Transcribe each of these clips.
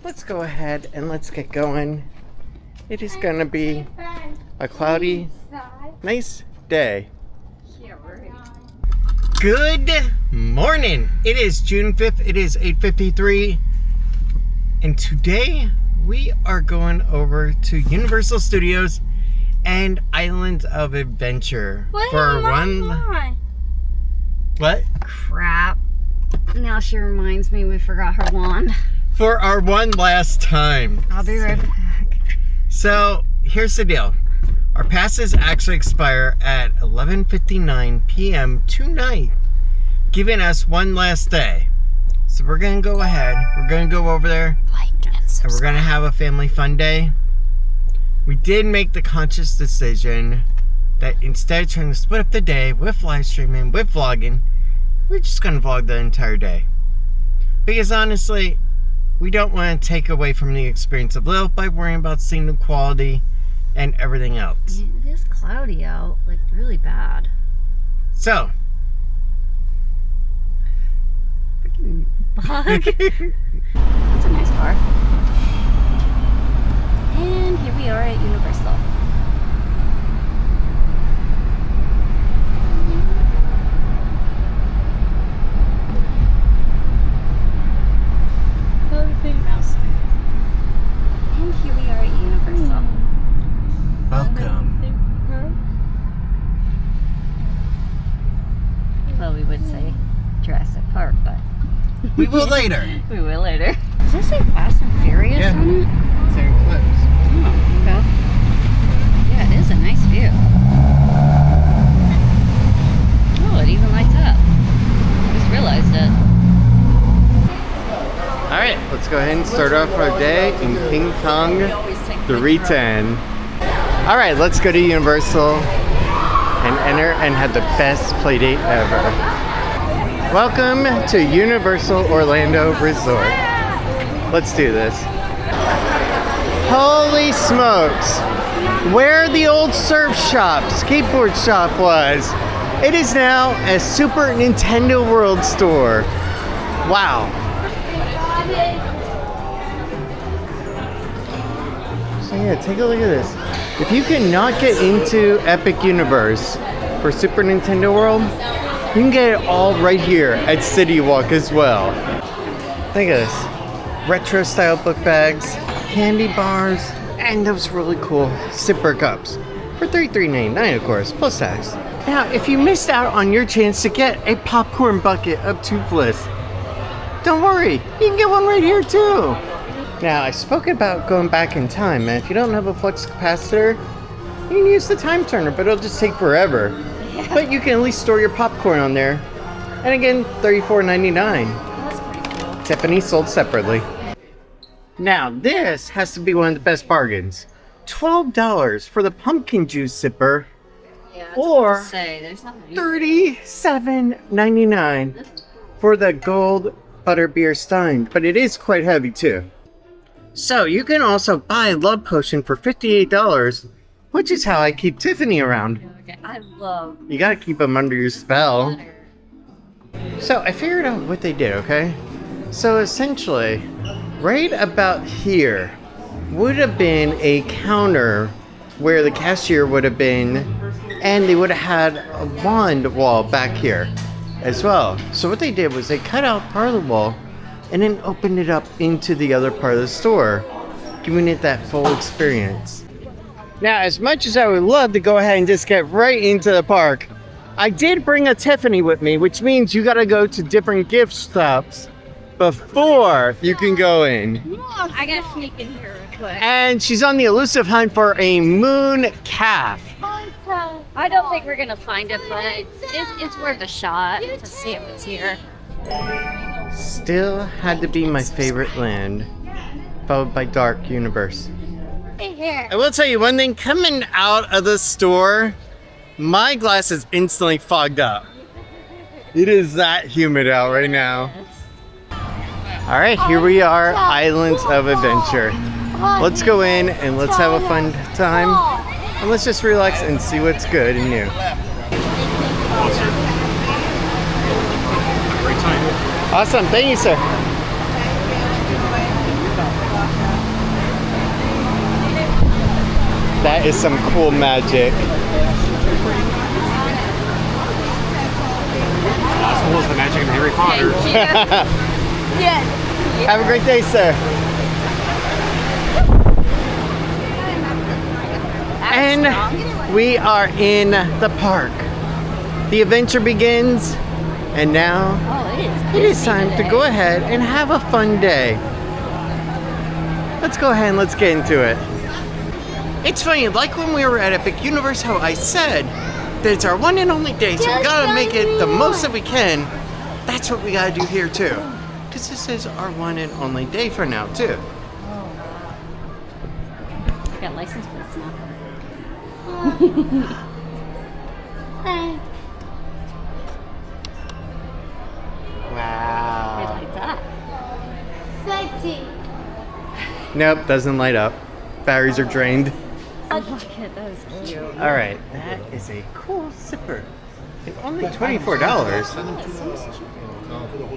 let's go ahead and let's get going. It is gonna be a cloudy, nice day. Good morning. It is June 5th. It is 8:53. And today we are going over to Universal Studios and Islands of Adventure What? Crap. Now she reminds me we forgot her wand. For our one last time. I'll be right back. So, here's the deal. Our passes actually expire at 11:59 p.m. tonight, giving us one last day. So we're going to go ahead. We're going to go over there. And we're going to have a family fun day. We did make the conscious decision that instead of trying to split up the day with live streaming, with vlogging, we're just going to vlog the entire day. Because honestly, we don't want to take away from the experience of Lil by worrying about signal quality and everything else. It is cloudy out, like really bad. So. Freaking bug. That's a nice car. And here we are at Universal. And here we are at Universal. Welcome. Well, we would say Jurassic Park, but We will later. we will later. Does this say Fast and Furious on it? It's in clips. Oh, okay. Yeah, it is a nice view. Oh, it even lights up. I just realized it. Alright, let's go ahead and start off our day in King Kong 310. Alright, let's go to Universal and enter and have the best playdate ever. Welcome to Universal Orlando Resort. Let's do this. Holy smokes! Where the old surf shop, skateboard shop was, it is now a Super Nintendo World store. Wow. So yeah, take a look at this. If you cannot get into Epic Universe for Super Nintendo World, you can get it all right here at City Walk as well. Look at this. Retro style book bags, candy bars, and those really cool sipper cups. For $33.99 of course, plus tax. Now, if you missed out on your chance to get a popcorn bucket of Toothless, don't worry, you can get one right here too. Now, I spoke about going back in time, and if you don't have a flux capacitor, you can use the time turner, but it'll just take forever. Yeah. But you can at least store your popcorn on there. And again, $34.99. That's pretty cool. Tiffany sold separately. Now, this has to be one of the best bargains. $12 for the pumpkin juice sipper, Yeah, or there's nothing. $37.99 for the gold butterbeer stein, but it is quite heavy too. So you can also buy a love potion for $58, which is how I keep Tiffany around. Okay, I love. You gotta keep them under your spell. So I figured out what they did, okay? So essentially, right about here would have been a counter where the cashier would have been, and they would have had a wand wall back here as well. So what they did was they cut out part of the wall and then opened it up into the other part of the store, giving it that full experience. Now, as much as I would love to go ahead and just get right into the park, I did bring a Tiffany with me, which means you gotta go to different gift shops before you can go in. I gotta sneak in here real quick. And she's on the elusive hunt for a moon calf. I don't think we're gonna find it, but it's worth a shot to see if it's here. Still had to be my favorite land, followed by Dark Universe. Here. I will tell you one thing, coming out of the store, my glasses instantly fogged up. It is that humid out right now. Alright, here we are, Islands of Adventure. Let's go in and let's have a fun time. And let's just relax and see what's good and new. Awesome, thank you, sir. That is some cool magic. As cool as the magic in Harry Potter. Yes. Have a great day, sir. And we are in the park. The adventure begins, and now it is time to go ahead and have a fun day. Let's go ahead and let's get into it. It's funny, like when we were at Epic Universe, how I said that it's our one and only day, so we gotta make it the most that we can. That's what we gotta do here too. Because this is our one and only day for now too. Got license plates now. Wow. Like that. Nope, doesn't light up. Batteries are drained. Oh, look at those cute. All right, that is a cool zipper. And only $24.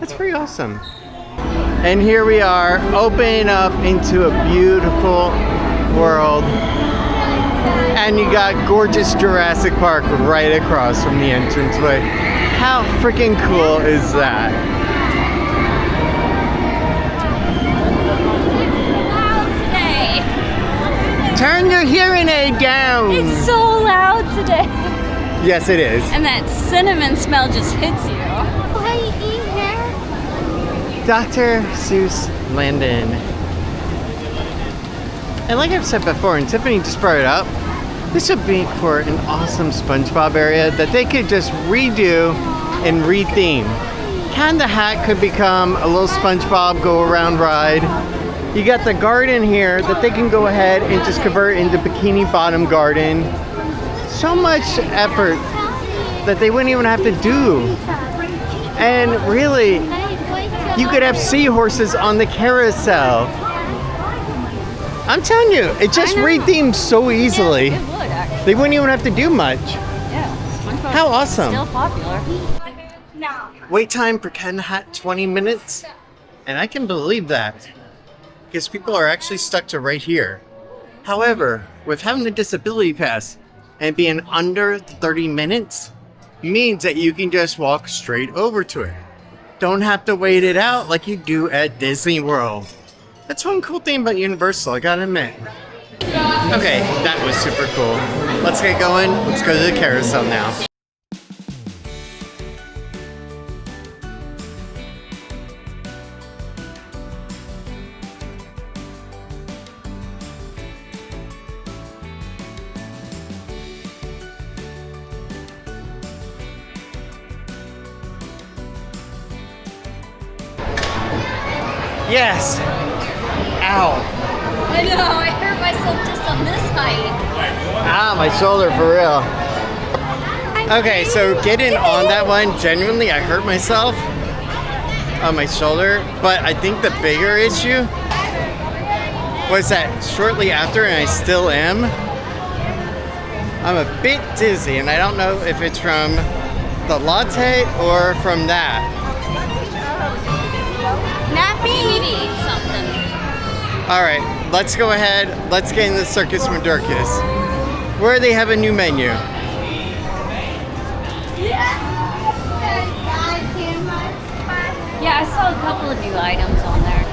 That's pretty awesome. And here we are, opening up into a beautiful world. And you got gorgeous Jurassic Park right across from the entranceway. How freaking cool is that? Turn your hearing aid down. It's so loud today. Yes, it is. And that cinnamon smell just hits you. Dr. Seuss Landon. And like I've said before, and Tiffany just brought it up, this would be for an awesome SpongeBob area that they could just redo and retheme. Cat in the Hat could become a little SpongeBob go-around ride. You got the garden here that they can go ahead and just convert into Bikini Bottom Garden. So much effort that they wouldn't even have to do. And really, you could have seahorses on the carousel. I'm telling you, it just rethemed so easily. Yeah, it would actually. They wouldn't even have to do much. Yeah. SpongeBob's How awesome. Still popular. Wait time for Cat in the Hat 20 minutes. And I can believe that. Because people are actually stuck to right here. However, with having the disability pass and being under 30 minutes means that you can just walk straight over to it. Don't have to wait it out like you do at Disney World. That's one cool thing about Universal, I gotta admit. Okay, that was super cool. Let's get going. Let's go to the carousel now. Yes! Ow! I know, I hurt myself just on this height. Ah, my shoulder for real. Okay, so getting on that one, genuinely I hurt myself on my shoulder, but I think the bigger issue was that shortly after, and I still am, I'm a bit dizzy, and I don't know if it's from the latte or from that. Not me. Maybe something. Alright, let's go ahead, let's get in the Circus Medurcus, where they have a new menu. Yeah, I saw a couple of new items on there.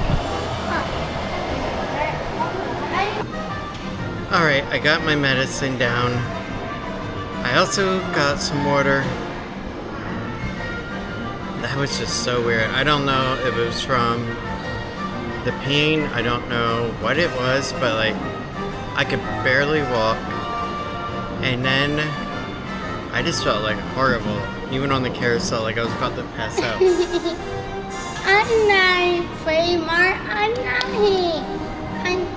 Alright, I got my medicine down. I also got some water. That was just so weird. I don't know if it was from the pain. I don't know what it was, but like, I could barely walk. And then I just felt like horrible. Even on the carousel, like I was about to pass out.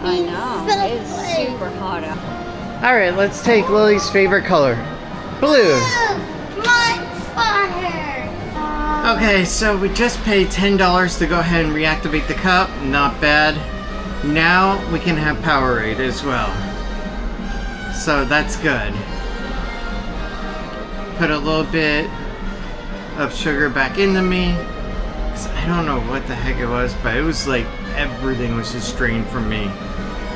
I know. It's super hot out. Alright, let's take Lily's favorite color. Blue. Okay, so we just paid $10 to go ahead and reactivate the cup. Not bad. Now we can have Powerade as well. So that's good. Put a little bit of sugar back into me. 'Cause I don't know what the heck it was, but it was like everything was just drained from me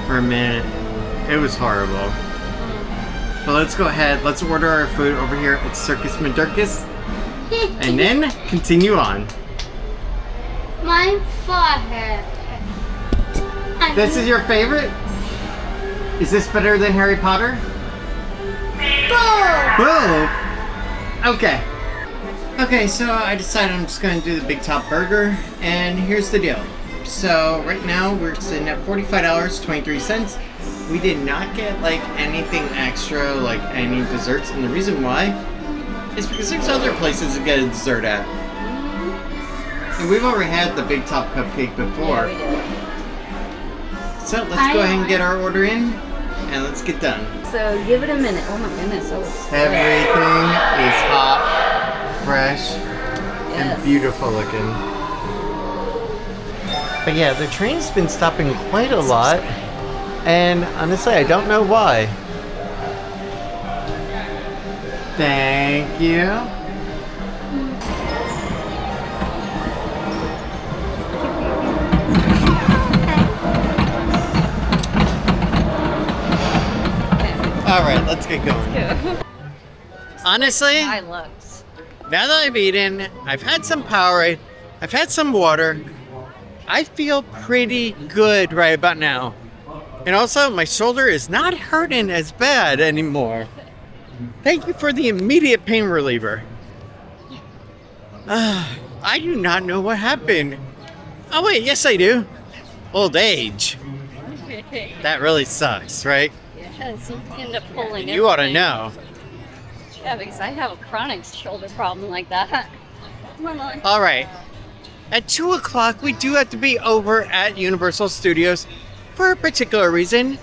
for a minute. It was horrible. But let's go ahead. Let's order our food over here at Circus Madurkus. And then continue on. My forehead. This is your favorite? Is this better than Harry Potter? Both. Okay. Okay, so I decided I'm just gonna do the Big Top Burger, and here's the deal. So right now we're sitting at $45.23. We did not get like anything extra, like any desserts, and the reason why is because there's other places to get a dessert at. And we've already had the Big Top cupcake before. Yeah, we did. So let's go ahead and get our order in, and let's get done. So give it a minute. Oh my goodness, oh, it's Everything is hot, fresh, Yes. and beautiful looking. But yeah, the train's been stopping quite a lot, and honestly, I don't know why. Thank you. All right, let's get going. Honestly, Eye looks. now that I've eaten, I've had some Powerade, I've had some water, I feel pretty good right about now. And also, my shoulder is not hurting as bad anymore. Thank you for the immediate pain reliever. I do not know what happened. Oh wait, yes I do. Old age. That really sucks, right? Yes, you end up pulling You ought to everything. know. Yeah, because I have a chronic shoulder problem like that. All right. At 2 o'clock, we do have to be over at Universal Studios for a particular reason.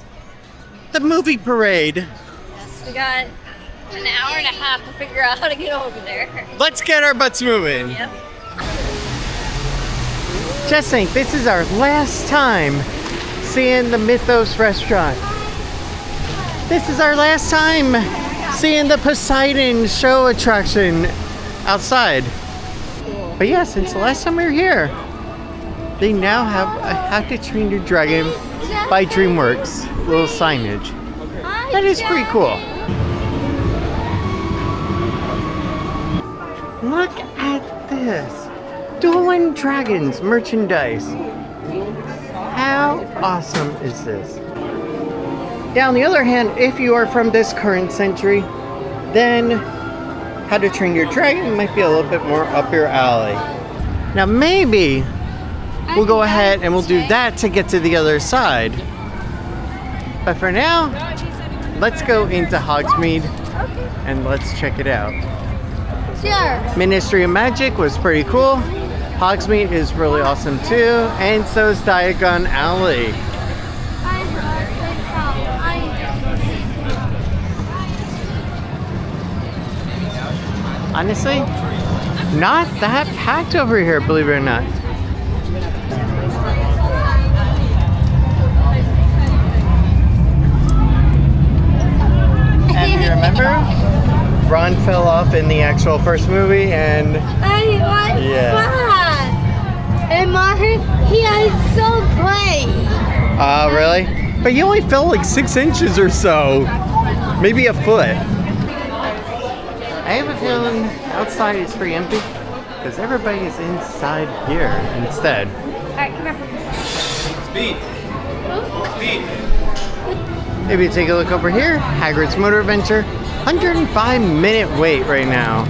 The movie parade. Yes, we got an hour and a half to figure out how to get over there. Let's get our butts moving. Yep. Just think, this is our last time seeing the Mythos restaurant. This is our last time seeing the Poseidon show attraction outside. Cool. But yeah, since the last time we were here, they now have a How to Train Your Dragon by DreamWorks little signage. That is pretty cool. Look at this. Dueling Dragons merchandise. How awesome is this? Now, on the other hand, if you are from this current century, then How to Train Your Dragon might be a little bit more up your alley. Now, maybe we'll go ahead and we'll do that to get to the other side. But for now, let's go into Hogsmeade and let's check it out. Sure. Ministry of Magic was pretty cool. Hogsmeade is really awesome too, and so is Diagon Alley. Honestly, not that packed over here, believe it or not. And you remember, Ron fell off in the actual first movie, and yeah. And Martin, he is so great. Really? But you only fell like 6 inches or so. Maybe a foot. I have a feeling outside is pretty empty because everybody is inside here instead. Alright, come here. Speed. Speed. Maybe take a look over here. Hagrid's Motor Adventure. 105-minute wait right now.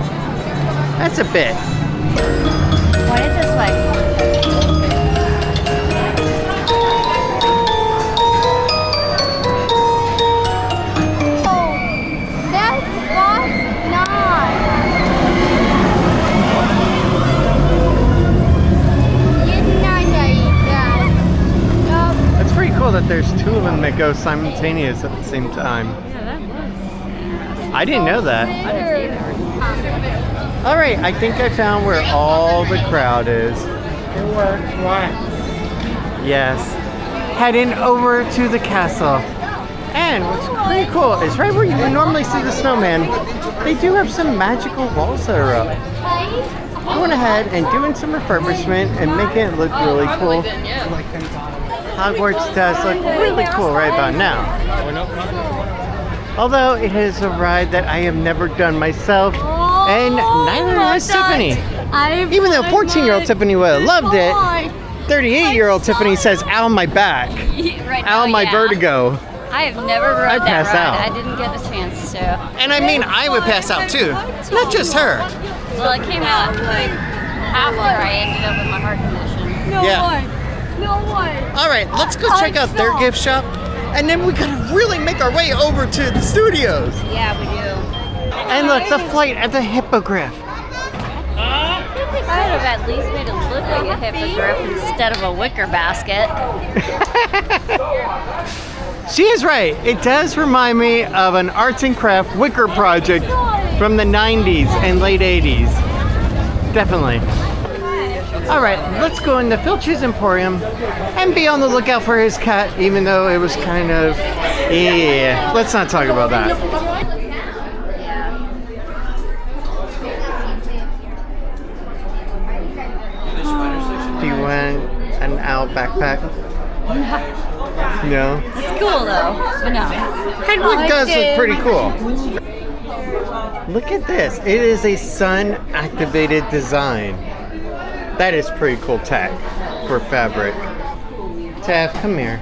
That's a bit. Point it this way. It's pretty cool that there's 2 of them that go simultaneous at the same time. Yeah, that was. I didn't know that. I didn't either. Alright, I think I found where all the crowd is. It works. Why? Yes. Heading over to the castle. And what's pretty cool is right where you would normally see the snowman, they do have some magical walls that are up. Going ahead and doing some refurbishment and making it look really cool. Hogwarts does look really cool right about now. Although it is a ride that I have never done myself, and neither has Tiffany. Even though 14-year-old Tiffany would have loved it, 38-year-old Tiffany says, ow my back, Right ow now, my yeah. vertigo. I have never rode I'd that pass ride. out. I didn't get a chance to. And I mean, I would pass out too. Not just her. Well, it came out like after I ended up with my heart condition. No Yeah. way. No way. All right, let's go check out their gift shop. And then we gotta really make our way over to the studios. Yeah, we do. And look, the flight at the hippogriff. I would have at least made it look like a hippogriff instead of a wicker basket. She is right. It does remind me of an arts and craft wicker project from the 90s and late 80s. Definitely. All right, let's go into Filch's Emporium and be on the lookout for his cat, even though it was kind of, yeah. Let's not talk about that. Do you want an owl backpack? No. It's cool though, but no. Hedwig does look pretty cool. Look at this. It is a sun-activated design. That is pretty cool tech for fabric. Taff, come here.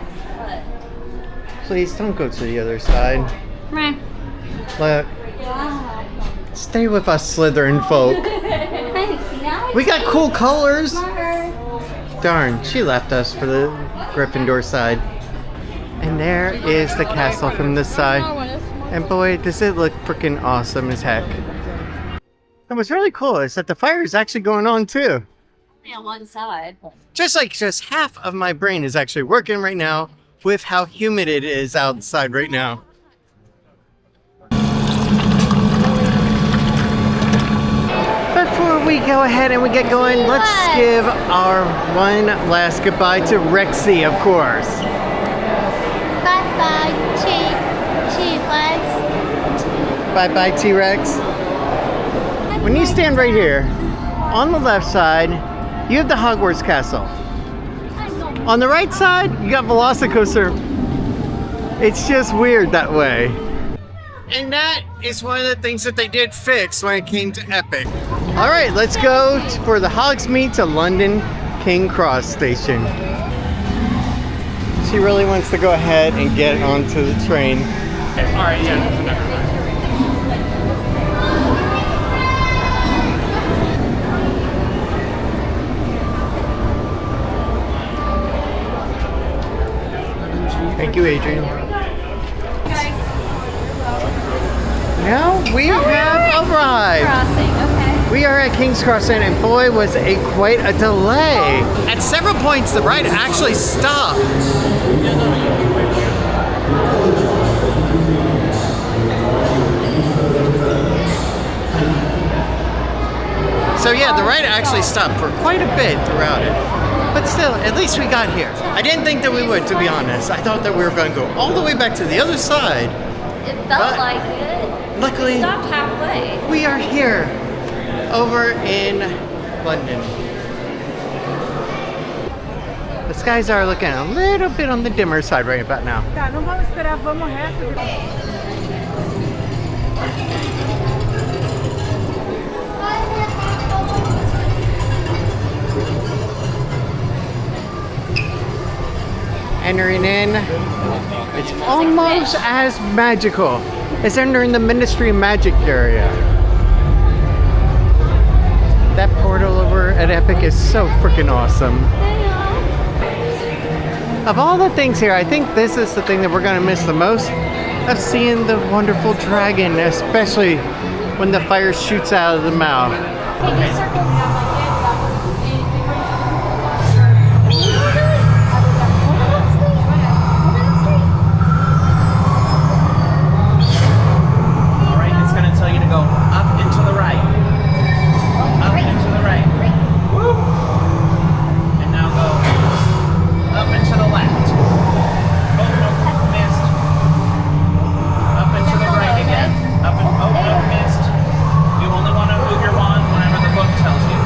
Please don't go to the other side. Right. Look. Stay with us, Slytherin folk. We got cool colors. Darn, she left us for the Gryffindor side. And there is the castle from this side. And boy, does it look freaking awesome as heck. And what's really cool is that the fire is actually going on too. On one side. Just half of my brain is actually working right now with how humid it is outside right now. Before we go ahead and we get going, let's give our one last goodbye to Rexy, of course. Bye-bye, T-Rex. Bye-bye, T-Rex. When you stand right here, on the left side, you have the Hogwarts Castle. On the right side, you got Velocicoaster. It's just weird that way. And that is one of the things that they did fix when it came to Epic. All right, let's go for the Hogsmeade to London King Cross station. She really wants to go ahead and get onto the train. All right, yeah. Thank you, Adrian. Now we have arrived. Crossing, okay. We are at King's Cross Inn, and boy, was it quite a delay. At several points, the ride actually stopped. So yeah, the ride actually stopped for quite a bit throughout it. But still, at least we got here. I didn't think that we would, to be honest. I thought that we were going to go all the way back to the other side. It felt like it. Luckily, It stopped halfway. we are here, over in London. The skies are looking a little bit on the dimmer side right about now. Tá, não vamos esperar, vamos reto. Entering in, it's almost as magical as entering the Ministry of Magic area. That portal over at Epic is so freaking awesome. Of all the things here, I think this is the thing that we're gonna miss the most, of seeing the wonderful dragon, especially when the fire shoots out of the mouth. All right, it's going to tell you to go up and to the right. Up and to the right. Woo. And now go up and to the left. Oh, no, missed. Up and to the right again. Up and, oh, no, missed. You only want to move your wand whenever the book tells you.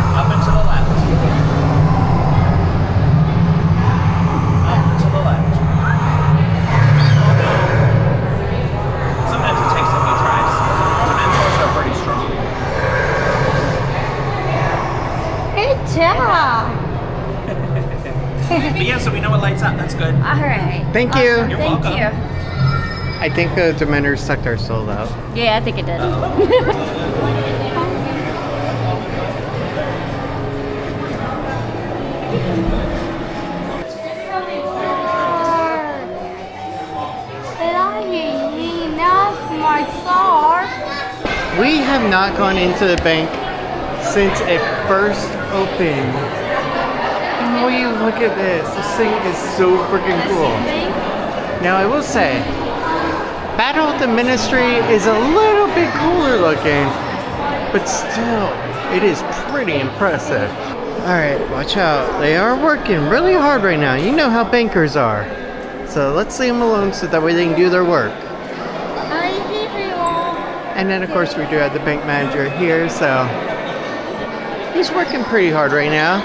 That's good. All right. Thank you. Awesome. You're Thank welcome. you. I think the Dementors sucked our soul out. Yeah, I think it did. We have not gone into the bank since it first opened. And will you look at this? This thing is so freaking cool. Now I will say, Battle of the Ministry is a little bit cooler looking, but still, it is pretty impressive. Alright, watch out. They are working really hard right now. You know how bankers are. So let's leave them alone so that way they can do their work. And then of course we do have the bank manager here, so he's working pretty hard right now.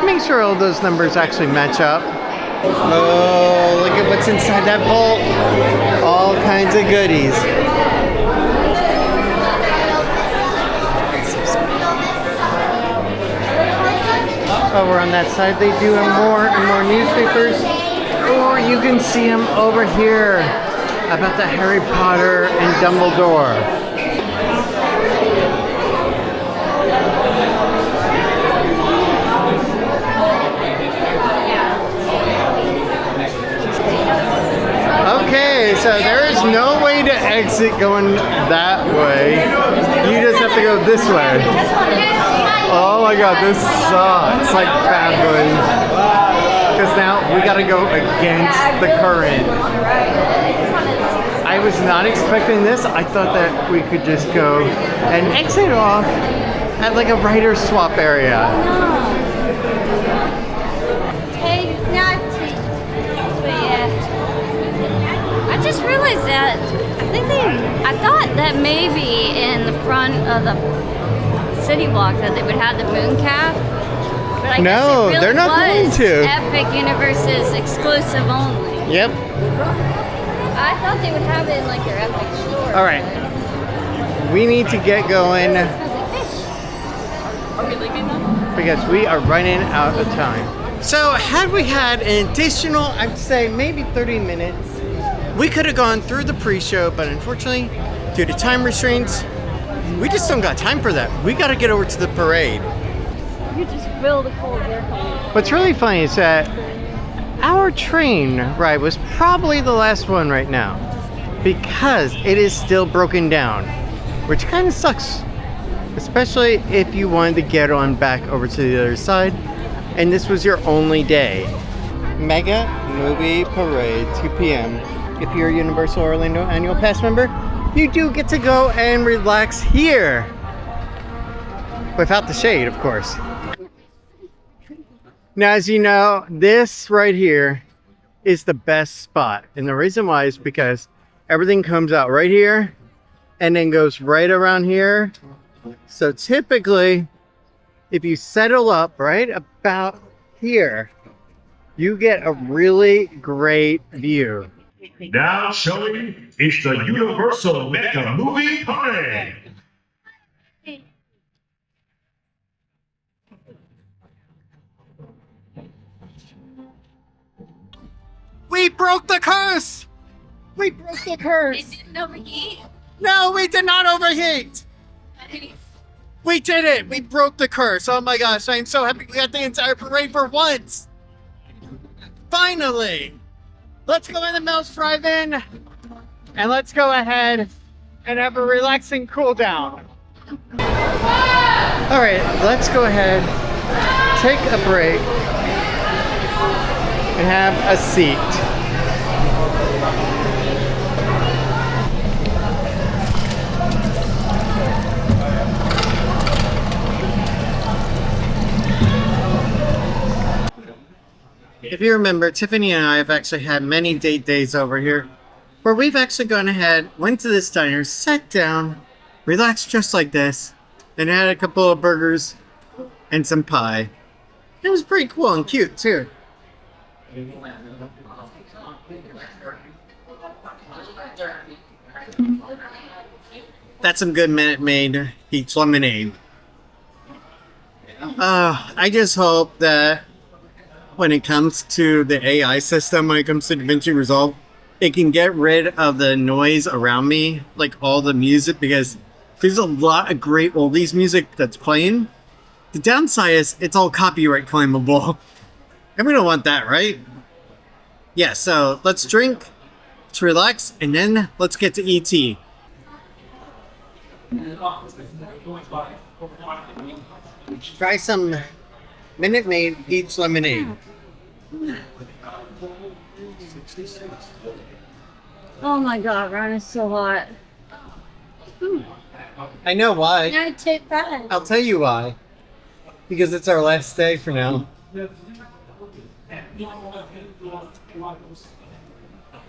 Make sure all those numbers actually match up. Oh, look at what's inside that vault. All kinds of goodies. Over on that side they do have more and more newspapers. Or you can see them over here about the Harry Potter and Dumbledore. Okay, so there is no way to exit going that way. You just have to go this way. Oh my god, this sucks like bad boys. Because now we gotta go against the current. I was not expecting this. I thought that we could just go and exit off at like a writer's swap area. I just realized that I thought that maybe in the front of the city block that they would have the moon calf. But I guess it really they're not going was to. Epic Universe's exclusive only. Yep. I thought they would have it in like their Epic store. All right. We need to get going Are we leaving them? because we are running out of time. So had we had an additional, I'd say maybe 30 minutes, we could have gone through the pre-show, but unfortunately, due to time restraints, we just don't got time for that. We got to get over to the parade. You just feel the cold air coming. What's really funny is that our train ride was probably the last one right now because it is still broken down, which kind of sucks, especially if you wanted to get on back over to the other side and this was your only day. Mega Movie Parade, 2 p.m. If you're a Universal Orlando Annual Pass member, you do get to go and relax here. Without the shade, of course. Now, as you know, this right here is the best spot. And the reason why is because everything comes out right here and then goes right around here. So typically, if you settle up right about here, you get a really great view. Now showing, it's the Universal Mega Movie Parade. We broke the curse! We broke the curse! didn't overheat. No, we did not overheat! We did it! We broke the curse! Oh my gosh, I'm so happy we got the entire parade for once! Finally! Let's go in the Mills Drive-In and let's go ahead and have a relaxing cool down. Alright, let's go ahead, take a break, and have a seat. If you remember, Tiffany and I have actually had many date days over here where we've actually gone ahead, went to this diner, sat down, relaxed just like this, and had a couple of burgers and some pie. It was pretty cool and cute too. That's some good Minute Maid peach lemonade. I just hope that when it comes to the AI system, when it comes to DaVinci Resolve. It can get rid of the noise around me, like all the music, because there's a lot of great oldies music that's playing. The downside is it's all copyright claimable. And we don't want that, right? Yeah, so let's drink, let's relax, and then let's get to ET. Try some Minute Maid peach lemonade. Oh my god, Ron is so hot. I know why. No, take that. I'll tell you why. Because it's our last day for now.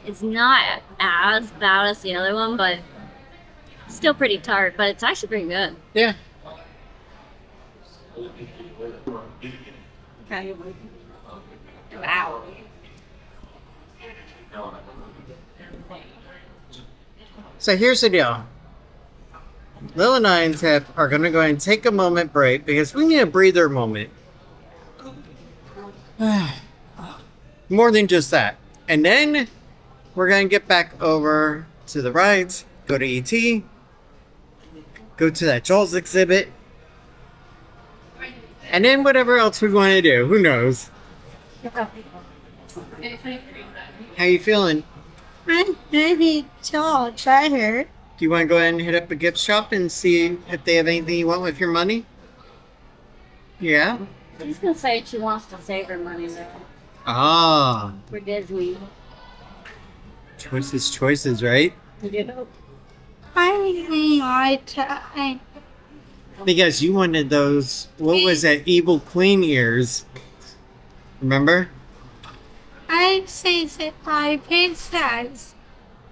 It's not as bad as the other one, but still pretty tart, but it's actually pretty good. Yeah. Okay. Wow. So here's the deal. Lil and I and Tiff are going to go ahead and take a moment break because we need a breather moment. More than just that. And then we're going to get back over to the rides, go to ET, go to that Jaws exhibit, and then whatever else we want to do. Who knows? How you feeling? I'm very tall, tired. Do you want to go ahead and hit up a gift shop and see if they have anything you want with your money? Yeah? She's gonna say she wants to save her money though. Ah. For Disney. Choices, right? Yeah. I need my time. Because you wanted those, what was that, evil queen ears. Remember? I say that my princess.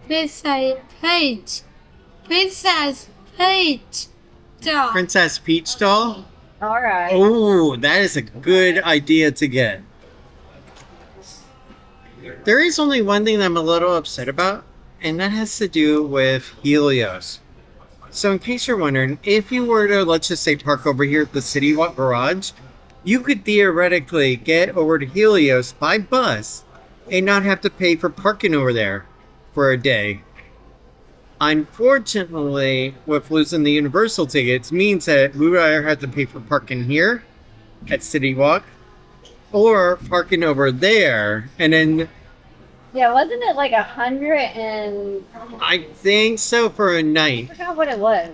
Princess Peach. Princess Peach. Dog. Princess Peach doll? Alright. Oh, that is a good idea to get. There is only one thing that I'm a little upset about, and that has to do with Helios. So in case you're wondering, if you were to, let's just say, park over here at the City Walk Garage, you could theoretically get over to Helios by bus and not have to pay for parking over there for a day. Unfortunately, with losing the Universal tickets means that we would either have to pay for parking here at City Walk or parking over there. And then Yeah, wasn't it like 100 and I think so for a I night. forgot what it was.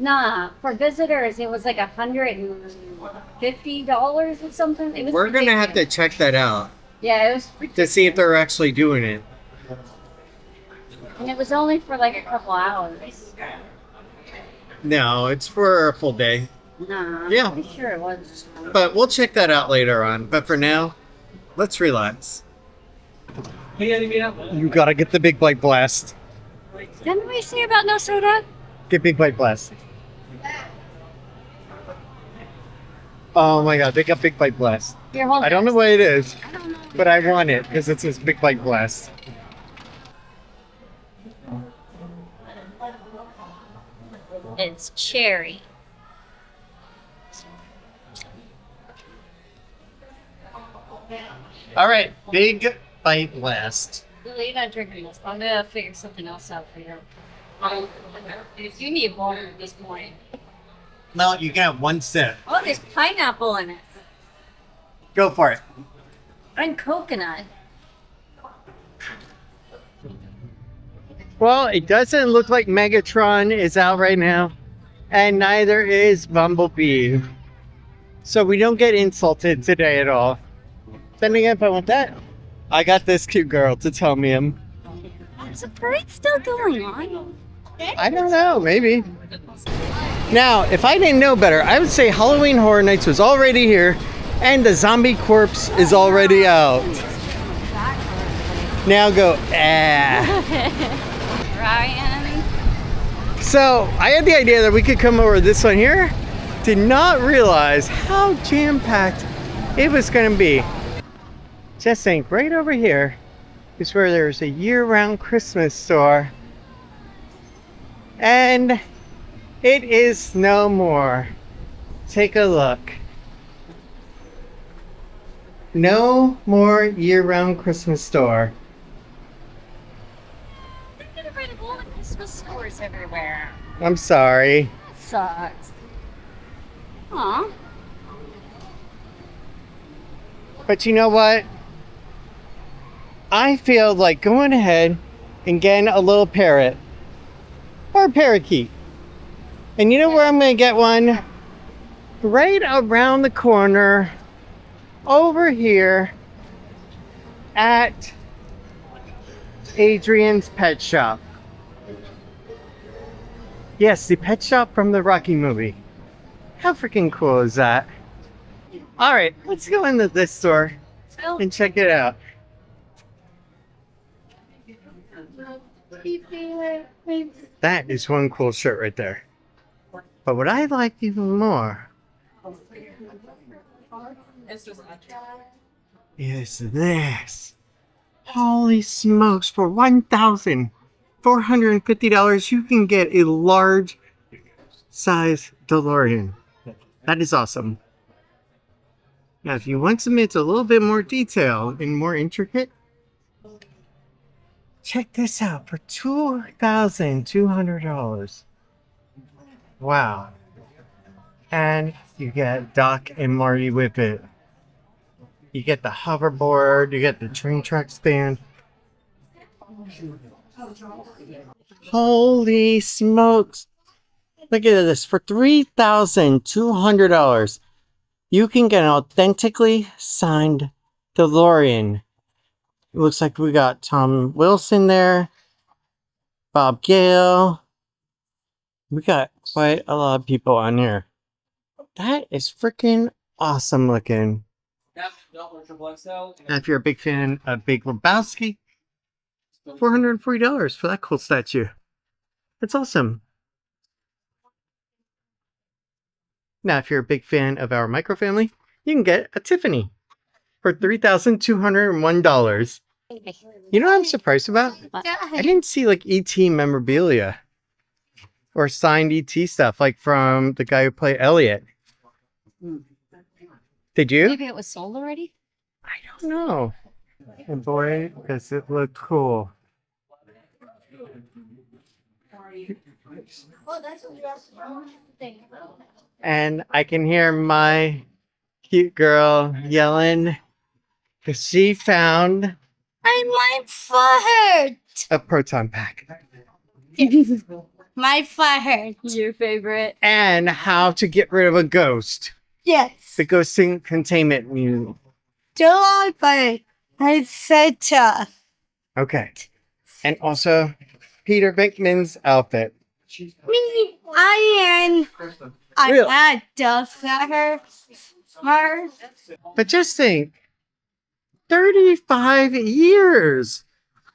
Nah, for visitors it was like $150 or something. It was We're going to have to ridiculous. check that out Yeah, it was to see if they're actually doing it. and it was only for like a couple hours. No, it's for a full day. Nah, Yeah. I'm pretty sure it was. But we'll check that out later on. But for now, let's relax. You gotta get the Big Bite Blast. Didn't we say about no soda? Get Big Bite Blast. Oh my god, they got Big Bite Blast. Here, hold I don't know on. what it is, I don't know. but I want it because it says Big Bite Blast. It's cherry. Alright, Big Bite Blast. Lily, you're not drinking this. I'm gonna figure something else out for you. If you need water this morning. No, you can have one sip. Oh, there's pineapple in it. Go for it. And coconut. Well, it doesn't look like Megatron is out right now, and neither is Bumblebee. So we don't get insulted today at all. Then again, if I want that, I got this cute girl to tell me him. Is the parade still going on? I don't know, maybe. Now, if I didn't know better, I would say Halloween Horror Nights was already here, and the zombie corpse is already out. Now go, Ryan. So, I had the idea that we could come over this one here. Did not realize how jam-packed it was going to be. Just think, right over here is where there's a year-round Christmas store. And it is no more. Take a look. No more year-round Christmas store. They're gonna write all the Christmas stores everywhere. I'm sorry. That sucks. Aw. But you know what? I feel like going ahead and getting a little parrot. Or a parakeet. And you know where I'm going to get one? Right around the corner. Over here. At Adrian's Pet Shop. Yes, the pet shop from the Rocky movie. How freaking cool is that? Alright, let's go into this store and check it out. That is one cool shirt right there. But what I like even more is this. Holy smokes, for $1,450 you can get a large size DeLorean. That is awesome. Now if you want something that's a little bit more detailed and more intricate, check this out for $2,200. Wow. And you get Doc and Marty with it. You get the hoverboard, you get the train track stand. Holy smokes. Look at this. For $3,200, you can get an authentically signed DeLorean. It looks like we got Tom Wilson there, Bob Gale. We got quite a lot of people on here. That is freaking awesome looking. Now, if you're a big fan of Big Lebowski, $440 for that cool statue. That's awesome. Now, if you're a big fan of our micro family, you can get a Tiffany for $3,201. You know what I'm surprised about? I didn't see like ET memorabilia or signed ET stuff like from the guy who played Elliot. Did you? Maybe it was sold already? I don't know. And boy, does it look cool. And I can hear my cute girl yelling because she found My forehead. a proton pack. My forehead. Your favorite. And how to get rid of a ghost. Yes. The ghost containment unit. July by etc. Okay. And also Peter Venkman's outfit. Me, I Really? had her. But just think, 35 years.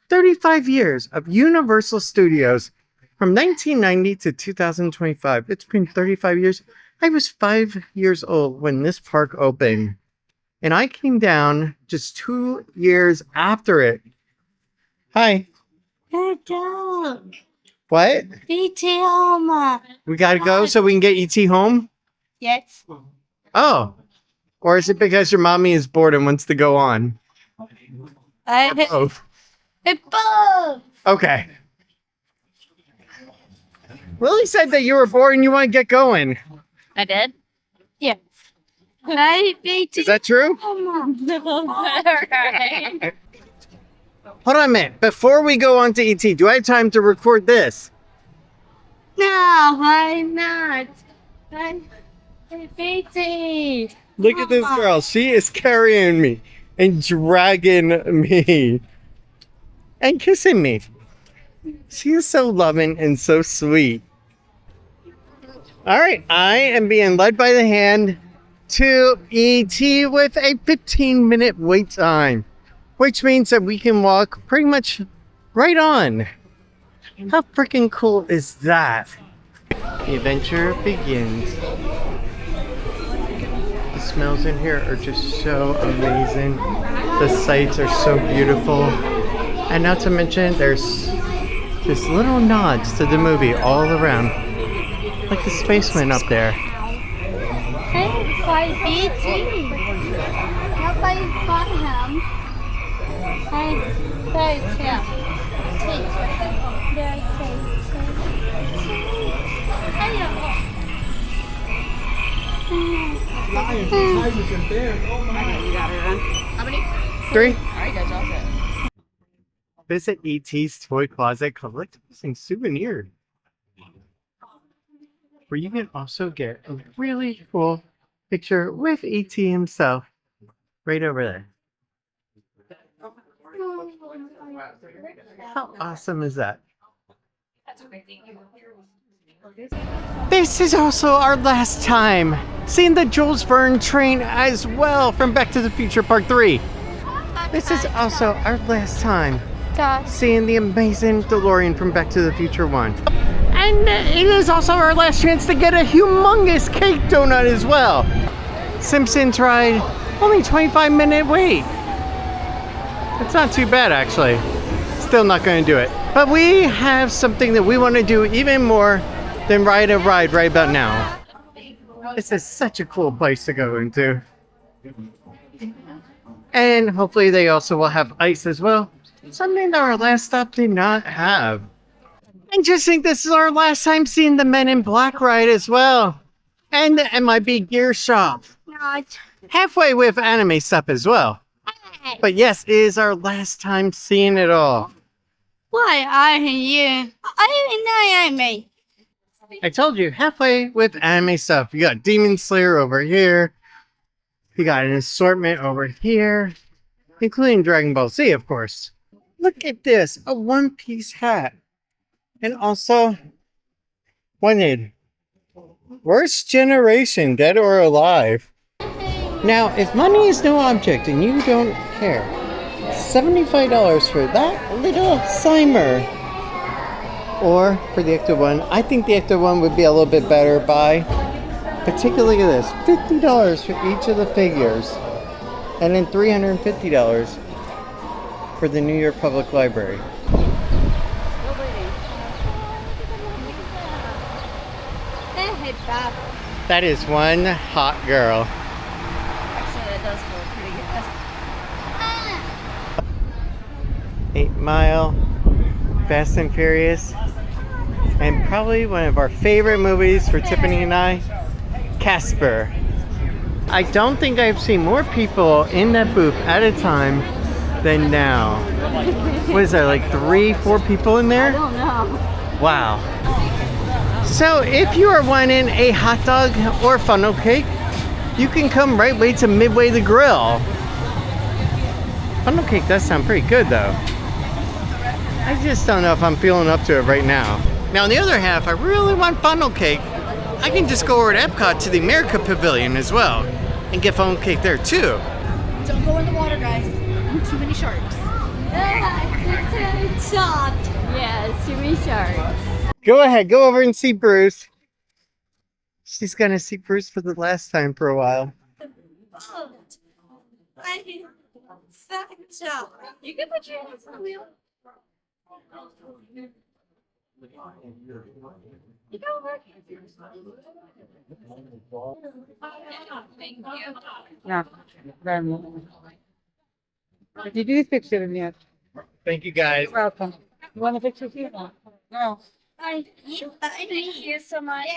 35 years of Universal Studios from 1990 to 2025. It's been 35 years. I was 5 years old when this park opened. And I came down just 2 years after it. Hi. Hey, dog. What? BT Homa. We gotta go so we can get ET home? Yes. Oh. Or is it because your mommy is bored and wants to go on? Oh. Both. Okay. Lily said that you were bored and you want to get going. I did? Yes. Hey, BT Is that true? Homa. Alright. Hold on a minute. Before we go on to ET, do I have time to record this? No, why not? Hey, BT. Look at this girl. She is carrying me and dragging me and kissing me. She is so loving and so sweet. All right, I am being led by the hand to ET with a 15-minute wait time, which means that we can walk pretty much right on. How freaking cool is that? The adventure begins. The smells in here are just so amazing. The sights are so beautiful. And not to mention, there's just little nods to the movie all around. Like the spaceman up there. Hey, BT. Nobody got him. And there's him. There's Three. Visit E.T.'s Toy Closet Collectibles and Souvenir, where you can also get a really cool picture with E.T. himself right over there. How awesome is that? This is also our last time seeing the Jules Verne train as well from Back to the Future Part 3. This is also our last time seeing the amazing DeLorean from Back to the Future 1. And it is also our last chance to get a humongous cake donut as well. Simpsons ride, only 25-minute wait. It's not too bad actually. Still not going to do it. But we have something that we want to do even more than ride a ride right about now. This is such a cool place to go into. And hopefully they also will have ice as well. Something that our last stop did not have. I just think this is our last time seeing the Men in Black ride as well. And the MIB Gear Shop. not. Halfway with anime stuff as well. But yes, it is our last time seeing it all. Why are you? I didn't know anime. I told you, halfway with anime stuff. You got Demon Slayer over here. You got an assortment over here. Including Dragon Ball Z, of course. Look at this, a one-piece hat. And also, wanted. Worst generation, dead or alive. Now, if money is no object and you don't care, $75 for that little Slimer. Or for the Ecto one, I think the Ecto one would be a little bit better by, particularly this, $50 for each of the figures. And then $350 for the New York Public Library. That is one hot girl. Actually, that does feel pretty good. 8 Mile, Fast and Furious, and probably one of our favorite movies for Tiffany and I, Casper. I don't think I've seen more people in that booth at a time than now. What is there, like 3-4 people in there? I don't know. Wow. So if you are wanting a hot dog or funnel cake, you can come right way to Midway the Grill. Funnel cake does sound pretty good though. I just don't know if I'm feeling up to it right now. Now on the other half, I really want funnel cake. I can just go over to Epcot to the America Pavilion as well and get funnel cake there too. Don't go in the water, guys. Too many sharks. Yeah, it's too many sharks. Go ahead, go over and see Bruce. She's gonna see Bruce for the last time for a while. You can put your hands on the wheel. You go over. Thank you. Yeah, very much. Did you picture him yet? Thank you guys. Welcome. You want a picture here? No. Thank you so much.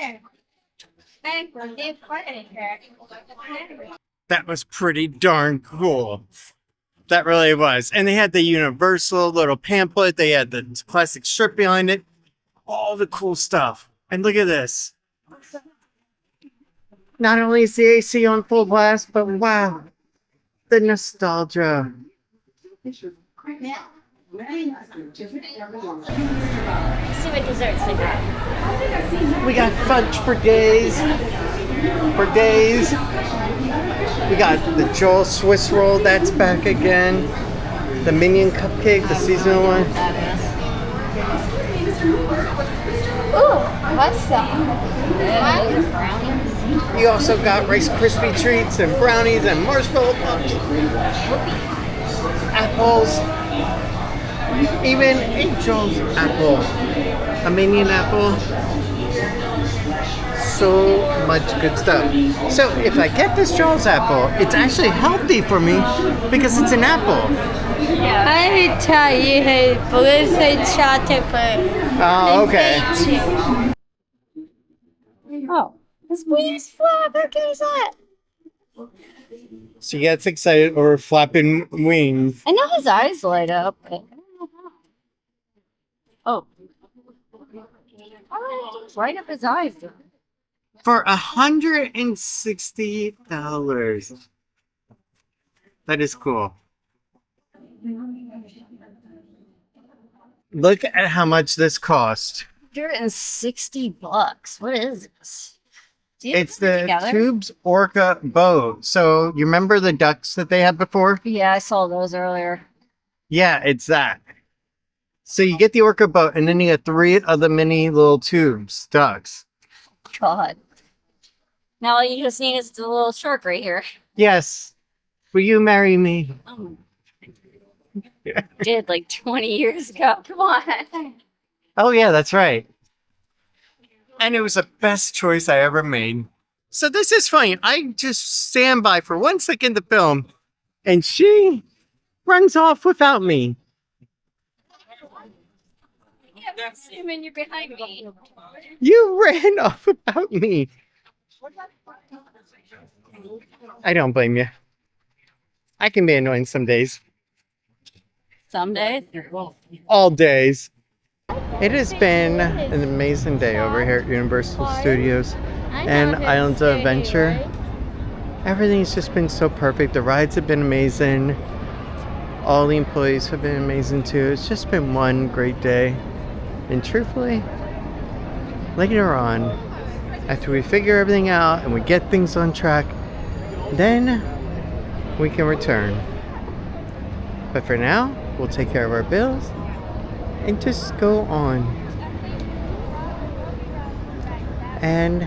That was pretty darn cool. That really was. And they had the Universal little pamphlet. They had the classic strip behind it. All the cool stuff. And look at this. Not only is the AC on full blast, but wow, the nostalgia. See what desserts they got. We got fudge for days. For days. We got the Joel Swiss roll, that's back again. The Minion cupcake, the seasonal one. Ooh, what's that? You also got Rice Krispie treats and brownies and marshmallow puffs. Apples. Even a Joel's apple. A Minion apple. so much good stuff. So if I get this Charles apple, it's actually healthy for me because it's an apple. I tell you, hey, please say chocolate. Oh, okay. Oh, this wing's flap. How cute is that? She gets excited over flapping wings. I know his eyes light up. But I don't know how. Oh, light up his eyes. For $160. That is cool. Look at how much this cost. $160. What is this? Do you It's put it the together? Tubes Orca boat. So you remember the ducks that they had before? Yeah, I saw those earlier. Yeah, it's that. So you get the Orca boat, and then you get 3 of the mini little tubes, ducks. God. Now all you just need is the little shark right here. Yes. Will you marry me? Oh. Did like 20 years ago. Come on. Oh, yeah, that's right. And it was the best choice I ever made. So this is funny. I just stand by for 1 second to film, and she runs off without me. Yeah, I'm assuming you're behind me. You ran off without me. I don't blame you. I can be annoying some days. Some days. All days. It has been an amazing day over here at Universal Studios and Islands of Adventure. Everything's just been so perfect. The rides have been amazing. All the employees have been amazing too. It's just been one great day. And truthfully, later on, after we figure everything out and we get things on track, then we can return. But for now, we'll take care of our bills and just go on. And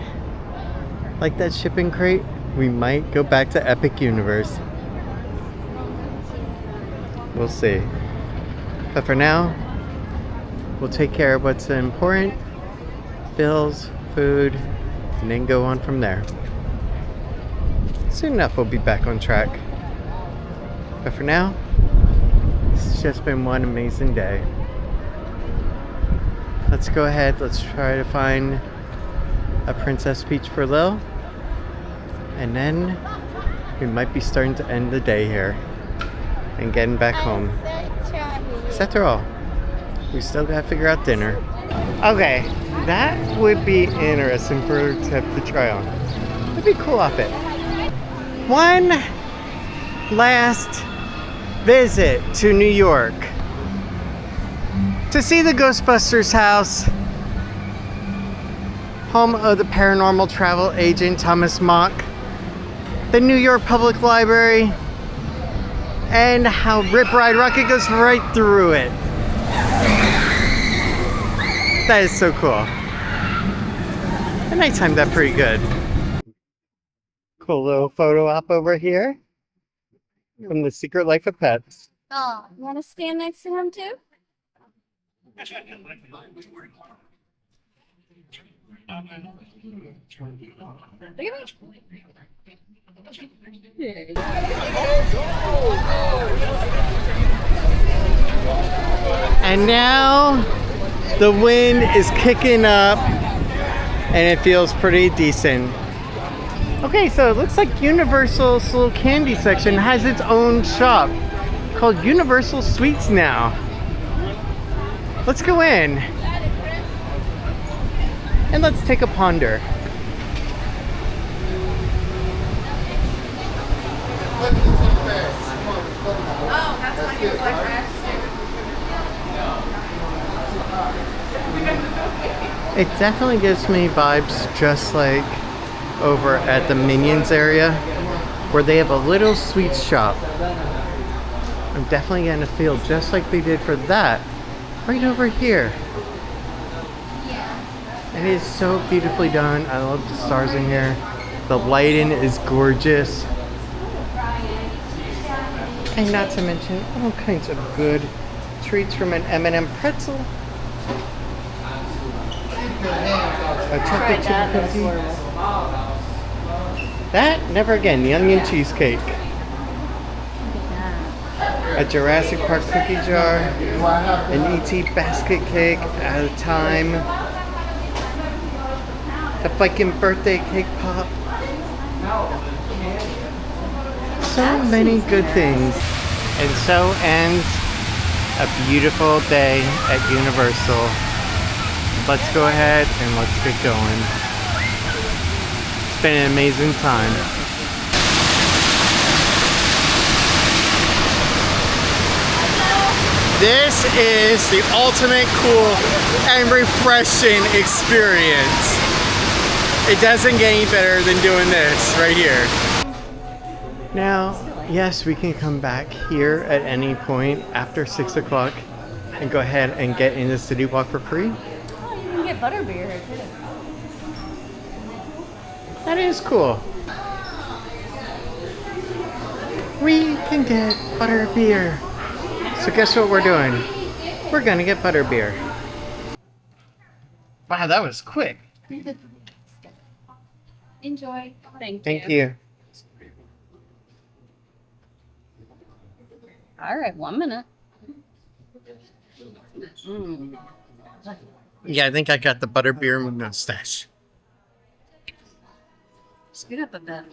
like that shipping crate, we might go back to Epic Universe. We'll see. But for now, we'll take care of what's important, bills, food, and then go on from there. Soon enough, we'll be back on track. But for now, it's just been one amazing day. Let's go ahead, let's try to find a princess peach for Lil. And then we might be starting to end the day here and getting back home. Because after all, we still gotta figure out dinner. Okay, that would be interesting for her to have to try on. That'd be a cool outfit. One last visit to New York to see the Ghostbusters house, home of the paranormal travel agent Thomas Mock, the New York Public Library, and how Rip Ride Rocket goes right through it. That is so cool. At nighttime, that's pretty good. Cool little photo op over here from The Secret Life of Pets. Oh, you want to stand next to him too? Look at me. And now the wind is kicking up and it feels pretty decent. Okay, so it looks like Universal's little candy section has its own shop called Universal Sweets now. Let's go in and let's take a ponder. It definitely gives me vibes just like over at the Minions area where they have a little sweets shop. I'm definitely gonna feel just like they did for that right over here. And it is so beautifully done. I love the stars in here. The lighting is gorgeous. And not to mention all kinds of good treats from an M&M pretzel. A chocolate chip cookie. That, never again, the onion cheesecake. A Jurassic Park cookie jar, an E.T. basket cake at a time, a Viking birthday cake pop. So many good things. And so ends a beautiful day at Universal. Let's go ahead and let's get going. It's been an amazing time. This is the ultimate cool and refreshing experience. It doesn't get any better than doing this right here. Now, yes, we can come back here at any point after 6 o'clock and go ahead and get in the City Walk for free. Oh, you can get butterbeer here too. That is cool. We can get butterbeer. So guess what we're doing? We're gonna get butterbeer. Wow, that was quick. Enjoy. Thank you. All right, 1 minute. Yeah, I think I got the butterbeer mustache. Scoot up a bit.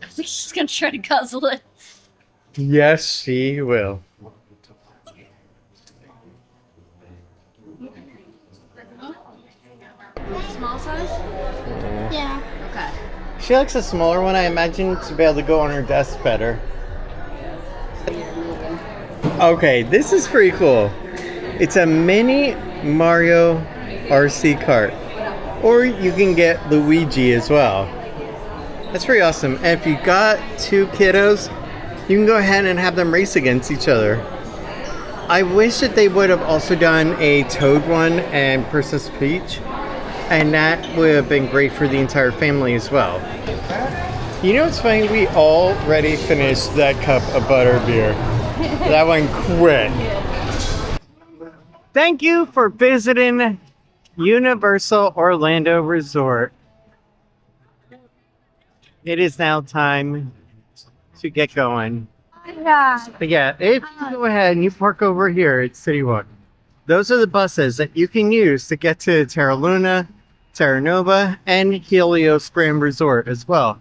I think she's gonna try to guzzle it. Yes, she will. Small size? Yeah. Okay. She likes a smaller one, I imagine, to be able to go on her desk better. Okay, this is pretty cool. It's a mini Mario RC kart. Or you can get Luigi as well. That's pretty awesome. And if you got 2 kiddos, you can go ahead and have them race against each other. I wish that they would have also done a Toad one and Princess Peach. And that would have been great for the entire family as well. You know what's funny? We already finished that cup of butterbeer. That went quick. Thank you for visiting Universal Orlando Resort. It is now time to get going. Yeah. But yeah, if you go ahead and you park over here at City Walk, those are the buses that you can use to get to Terra Luna, Terra Nova, and Helios Grand Resort as well.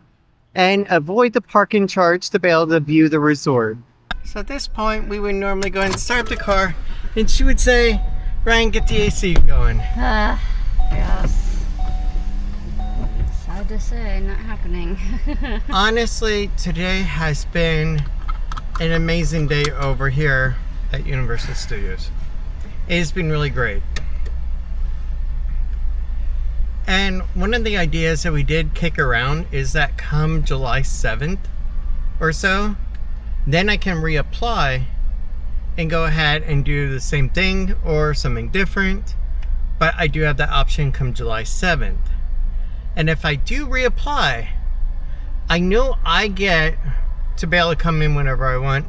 And avoid the parking charge to be able to view the resort. So at this point, we would normally go and start the car, and she would say, Ryan, get the AC going. Yes. Sad to say, not happening. Honestly, today has been an amazing day over here at Universal Studios. It has been really great. And one of the ideas that we did kick around is that come July 7th or so, then I can reapply and go ahead and do the same thing or something different. But I do have that option come July 7th. And if I do reapply, I know I get to be able to come in whenever I want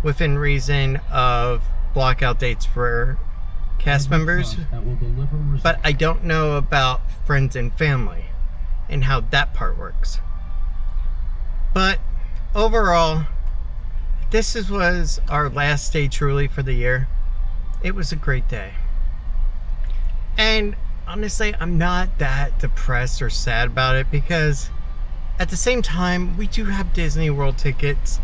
within reason of blockout dates for cast members, but I don't know about friends and family and how that part works. But overall, this was our last day truly for the year. It was a great day. And honestly, I'm not that depressed or sad about it because at the same time, we do have Disney World tickets.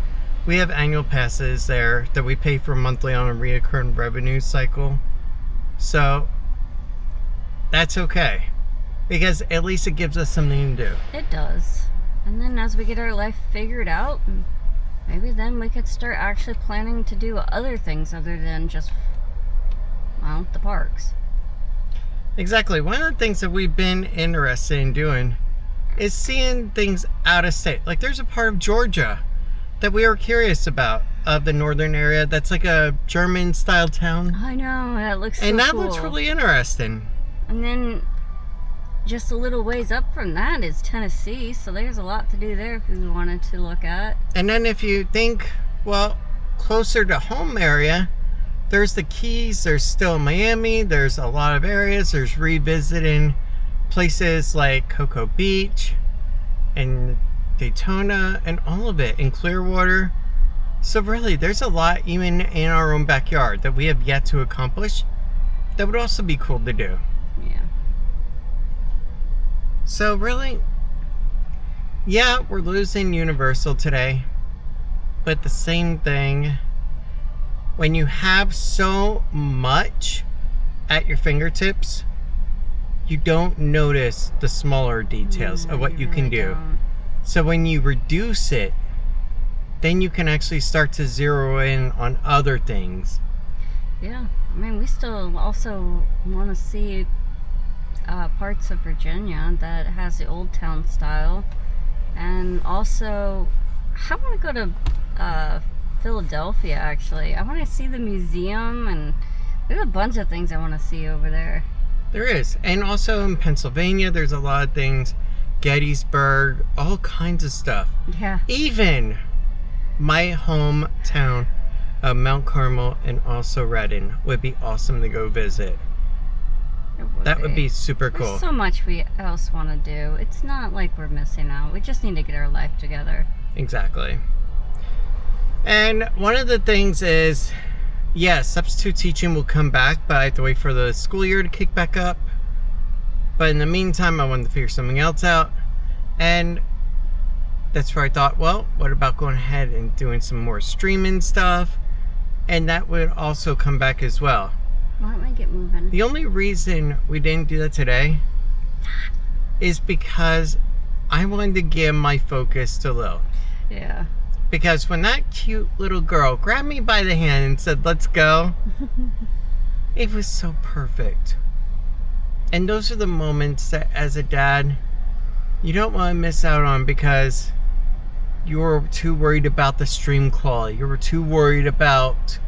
We have annual passes there that we pay for monthly on a recurring revenue cycle. So that's okay because at least it gives us something to do. It does. And then as we get our life figured out, maybe then we could start actually planning to do other things other than just, well, the parks. Exactly. One of the things that we've been interested in doing is seeing things out of state. Like there's a part of Georgia that we were curious about, of the northern area, that's like a German style town. I know, that looks so and that cool. looks really interesting. And then just a little ways up from that is Tennessee, so there's a lot to do there if we wanted to look at. And then if you think, well, closer to home area, there's the Keys, there's still Miami, there's a lot of areas, there's revisiting places like Cocoa Beach and Daytona and all of it in Clearwater. So really, there's a lot even in our own backyard that we have yet to accomplish that would also be cool to do. Yeah. So really, yeah, we're losing Universal today, but the same thing, when you have so much at your fingertips, you don't notice the smaller details of what you can do. Don't. So when you reduce it, then you can actually start to zero in on other things. Yeah, I mean, we still also want to see parts of Virginia that has the old town style, and also I want to go to Philadelphia. Actually, I want to see the museum, and there's a bunch of things I want to see over there. There is, and also in Pennsylvania, there's a lot of things. Gettysburg, all kinds of stuff. Yeah. Even my hometown of Mount Carmel and also Redding would be awesome to go visit. That would be super cool. There's so much we else want to do. It's not like we're missing out. We just need to get our life together. Exactly. And one of the things is, yes, substitute teaching will come back, but I have to wait for the school year to kick back up. But in the meantime, I wanted to figure something else out. And that's where I thought, well, what about going ahead and doing some more streaming stuff? And that would also come back as well. Why don't we get moving? The only reason we didn't do that today is because I wanted to give my focus to Lil. Yeah. Because when that cute little girl grabbed me by the hand and said, let's go, it was so perfect. And those are the moments that as a dad, you don't want to miss out on because you were too worried about the stream quality. You were too worried about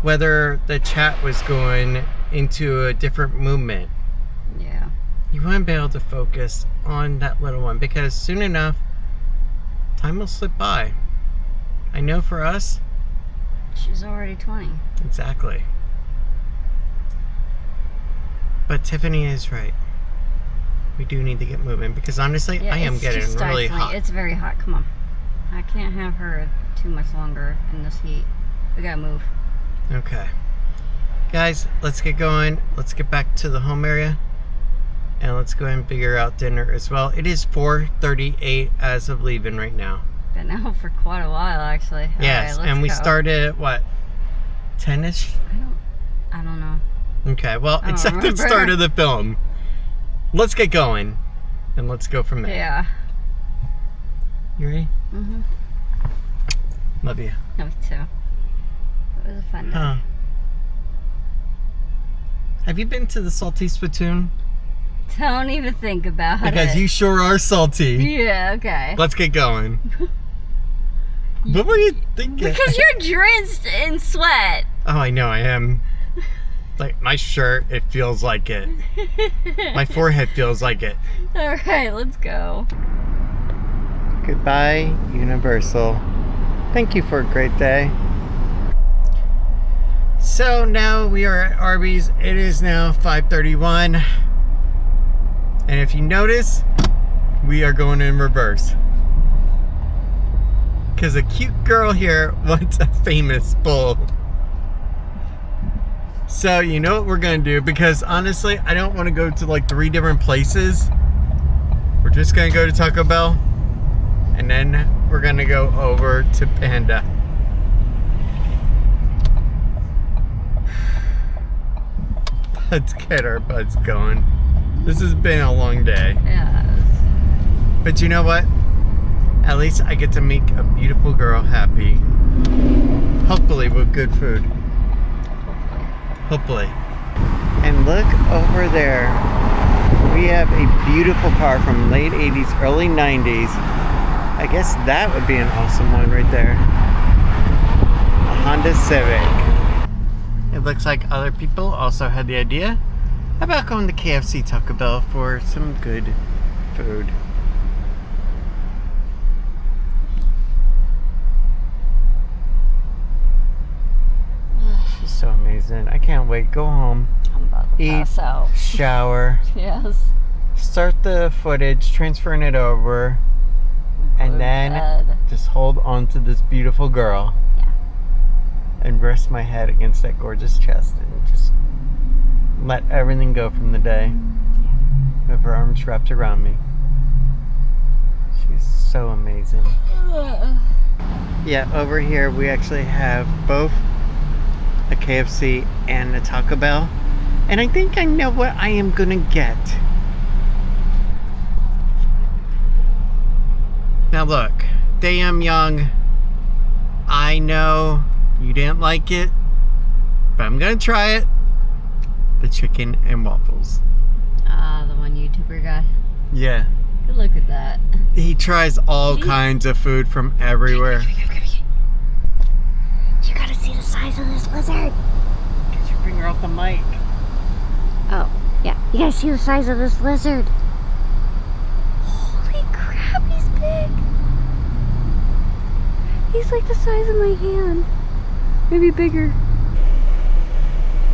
whether the chat was going into a different movement. Yeah. You want to be able to focus on that little one because soon enough, time will slip by. I know for us. She's already 20. Exactly. But Tiffany is right. We do need to get moving because honestly, Yeah, I am it's getting just really stifling. hot. It's very hot. Come on. I can't have her too much longer in this heat. We gotta move. Okay. Guys, let's get going. Let's get back to the home area. And let's go ahead and figure out dinner as well. It is 4:38 as of leaving right now. Been out for quite a while, actually. Yes, All right, and we let's go. started at what? 10ish? I don't know. Okay, well, I it's don't at the remember. start of the film. Let's get going. And let's go from there. Yeah. You ready? Mm-hmm. Love you. Me too. It was a fun day. Huh. Have you been to the Salty Spittoon? Don't even think about it. Because you sure are salty. Yeah, okay. Let's get going. What were you thinking? Because you're drenched in sweat. Oh, I know, I am. Like, my shirt, it feels like it. My forehead feels like it. All right, let's go. Goodbye, Universal. Thank you for a great day. So now we are at Arby's. It is now 5:31. And if you notice, we are going in reverse. Because a cute girl here wants a famous bowl. So you know what we're going to do? Because honestly, I don't want to go to like 3 different places. We're just going to go to Taco Bell. And then we're going to go over to Panda. Let's get our butts going. This has been a long day. Yeah. But you know what? At least I get to make a beautiful girl happy. Hopefully with good food. Hopefully. And look over there. We have a beautiful car from late 80s, early 90s. I guess that would be an awesome one right there. A Honda Civic. It looks like other people also had the idea about going to KFC Taco Bell for some good food. amazing. I can't wait. Go home, I'm about to eat, pass out. shower, Yes. start the footage, transferring it over, Go and to then bed. just hold on to this beautiful girl. Yeah. And rest my head against that gorgeous chest and just let everything go from the day with her arms wrapped around me. She's so amazing. Yeah, over here we actually have both a KFC and a Taco Bell. And I think I know what I am gonna get. Now look, they am young. I know you didn't like it, but I'm gonna try it. The chicken and waffles. Ah, the one YouTuber guy. Yeah. Good look at that. He tries all kinds of food from everywhere. You gotta see the size of this lizard. Get your finger off the mic. Oh, yeah. You gotta see the size of this lizard. Holy crap, he's big. He's like the size of my hand. Maybe bigger.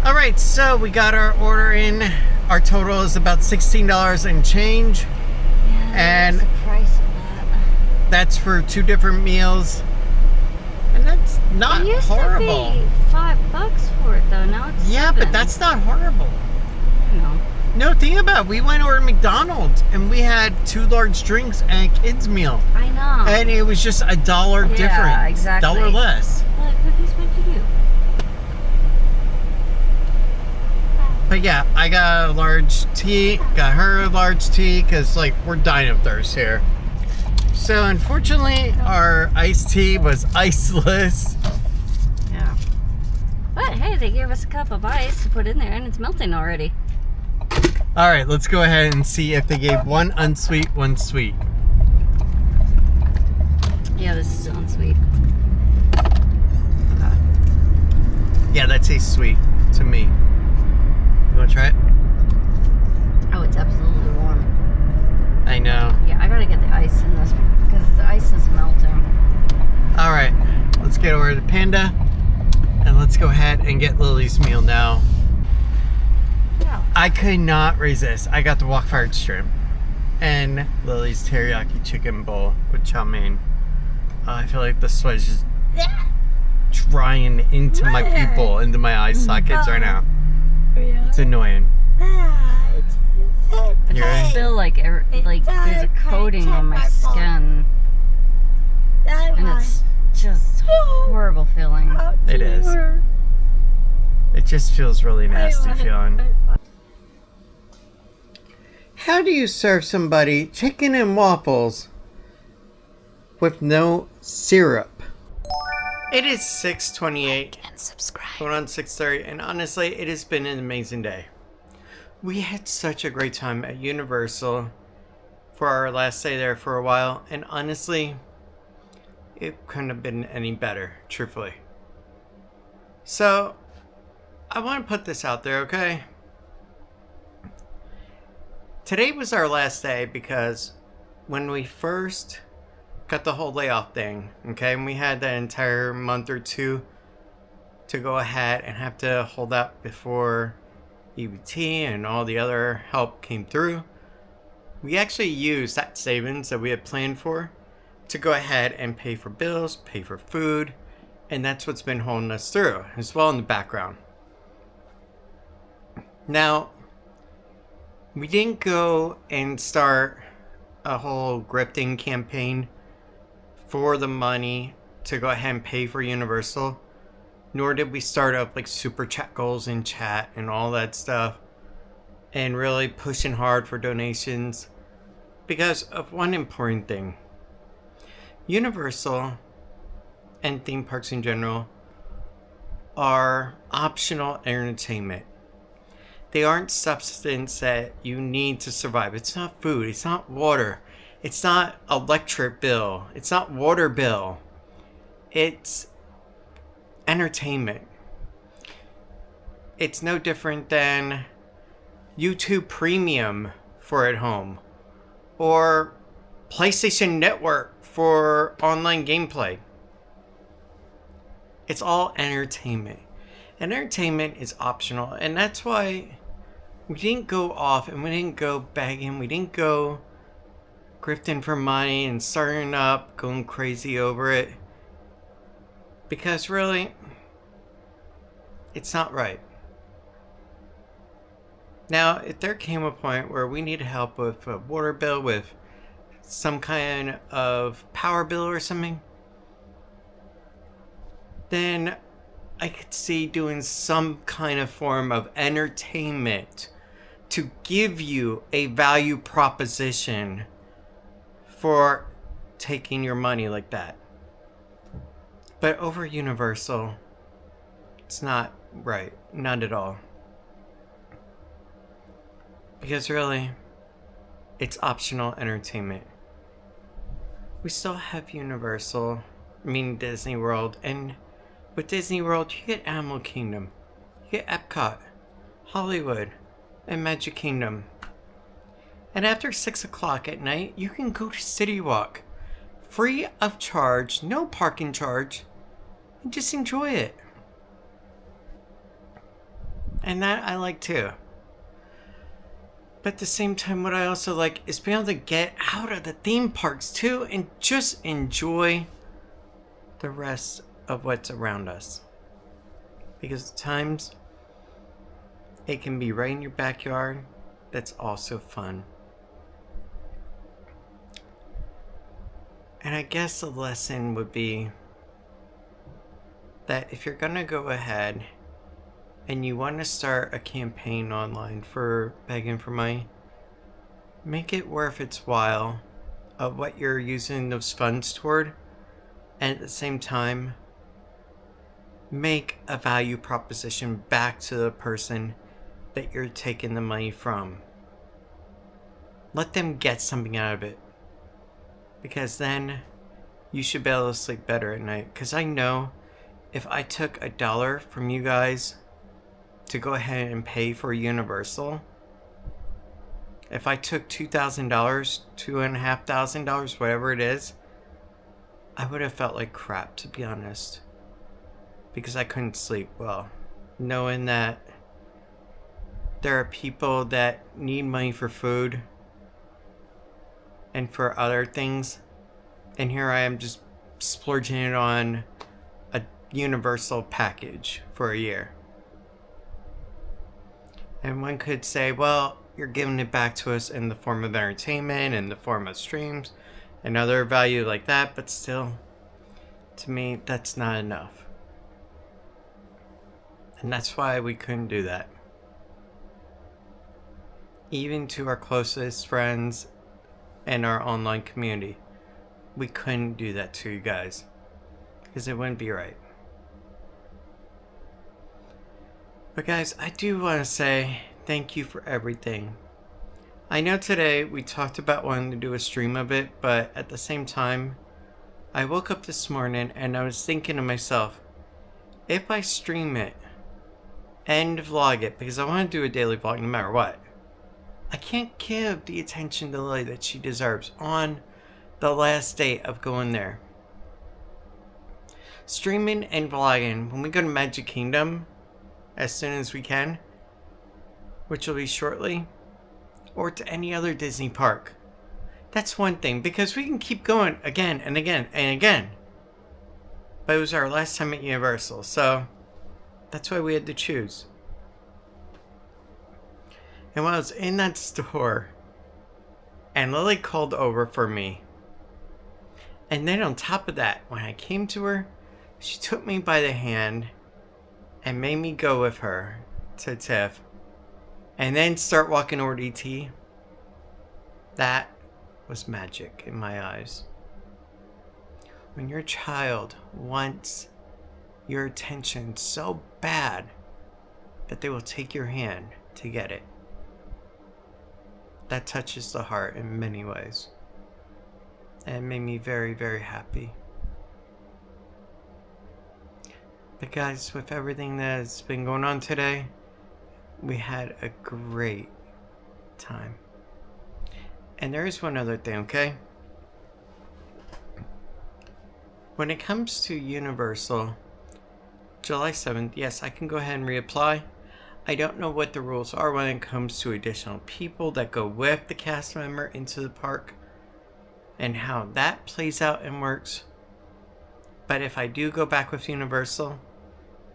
All right, so we got our order in. Our total is about $16 and change. Yeah, And what's the price of that? that's for 2 different meals. And that's not It used horrible. to be $5 for it though. Now it's Yeah, $7. but that's not horrible. No. No, think about it. We went over to McDonald's and we had 2 large drinks and a kid's meal. I know. And it was just $1 Yeah, difference. exactly. $1 less. What cookies would you do? But yeah, I got a large tea, got her a large tea, because like we're dying of thirst here. So unfortunately, our iced tea was iceless. Yeah. But hey, they gave us a cup of ice to put in there and it's melting already. All right, let's go ahead and see if they gave one unsweet, one sweet. Yeah, this is unsweet. Yeah, that tastes sweet to me. You want to try it? Oh, it's absolutely warm. I know. Yeah, I gotta get the ice in this because the ice is melting. All right, let's get over to the Panda and let's go ahead and get Lily's meal now. Yeah. I could not resist. I got the wok-fired shrimp and Lily's teriyaki chicken bowl with chow mein. I feel like the sweat is just drying into my pupil, into my eye sockets right now. It's annoying. I You ready? feel like there's a coating on my skin, and it's just horrible feeling. It is. It just feels really nasty feeling. How do you serve somebody chicken and waffles with no syrup? It is 6:28. And subscribe. Going on 6:30, and honestly, it has been an amazing day. We had such a great time at Universal for our last day there for a while, and honestly, it couldn't have been any better, truthfully. So, I want to put this out there, okay? Today was our last day because when we first got the whole layoff thing, okay, and we had that entire month or two to go ahead and have to hold out before EBT and all the other help came through. We actually used that savings that we had planned for to go ahead and pay for bills, pay for food, and that's what's been holding us through as well in the background. Now, we didn't go and start a whole grifting campaign for the money to go ahead and pay for Universal, nor did we start up like super chat goals in chat and all that stuff and really pushing hard for donations because of one important thing. Universal and theme parks in general are optional entertainment. They aren't substance that you need to survive. It's not food, it's not water, it's not electric bill, it's not water bill. It's entertainment. It's no different than YouTube Premium for at home or PlayStation Network for online gameplay. It's all entertainment. And entertainment is optional, and that's why we didn't go off and we didn't go begging, we didn't go grifting for money and starting up, going crazy over it. Because really, it's not right. Now, if there came a point where we needed help with a water bill, with some kind of power bill or something, then I could see doing some kind of form of entertainment to give you a value proposition for taking your money like that. But over Universal, it's not right. Not at all. Because really, it's optional entertainment. We still have Universal, Disney World, and with Disney World, you get Animal Kingdom, you get Epcot, Hollywood, and Magic Kingdom. And after 6 o'clock at night, you can go to City Walk, free of charge, no parking charge, and just enjoy it. And that I like too. But at the same time, what I also like is being able to get out of the theme parks too and just enjoy the rest of what's around us. Because at times, it can be right in your backyard. That's also fun. And I guess the lesson would be that if you're gonna go ahead and you want to start a campaign online for begging for money, make it worth its while of what you're using those funds toward, and at the same time, make a value proposition back to the person that you're taking the money from. Let them get something out of it, because then you should be able to sleep better at night. Because I know if I took $1 from you guys to go ahead and pay for Universal, if I took $2,000, $2,500, whatever it is, I would have felt like crap, to be honest. Because I couldn't sleep well, knowing that there are people that need money for food and for other things, and here I am just splurging it on a Universal package for a year. And one could say, well, you're giving it back to us in the form of entertainment, in the form of streams, and other value like that, but still, to me, that's not enough. And that's why we couldn't do that. Even to our closest friends and our online community, we couldn't do that to you guys, because it wouldn't be right. But guys, I do want to say thank you for everything. I know today we talked about wanting to do a stream of it, but at the same time, I woke up this morning and I was thinking to myself, if I stream it and vlog it, because I want to do a daily vlog no matter what, I can't give the attention to Lily that she deserves on the last day of going there. Streaming and vlogging, when we go to Magic Kingdom, as soon as we can, which will be shortly, or to any other Disney park. That's one thing, because we can keep going again and again and again. But it was our last time at Universal, so that's why we had to choose. And when I was in that store, and Lily called over for me, and then on top of that, when I came to her, she took me by the hand and made me go with her to Tiff, and then start walking over to ET. That was magic in my eyes. When your child wants your attention so bad that they will take your hand to get it, that touches the heart in many ways. And it made me very, very happy. But guys, with everything that's been going on today, we had a great time. And there is one other thing, okay? When it comes to Universal, July 7th. Yes, I can go ahead and reapply. I don't know what the rules are when it comes to additional people that go with the cast member into the park and how that plays out and works. But if I do go back with Universal,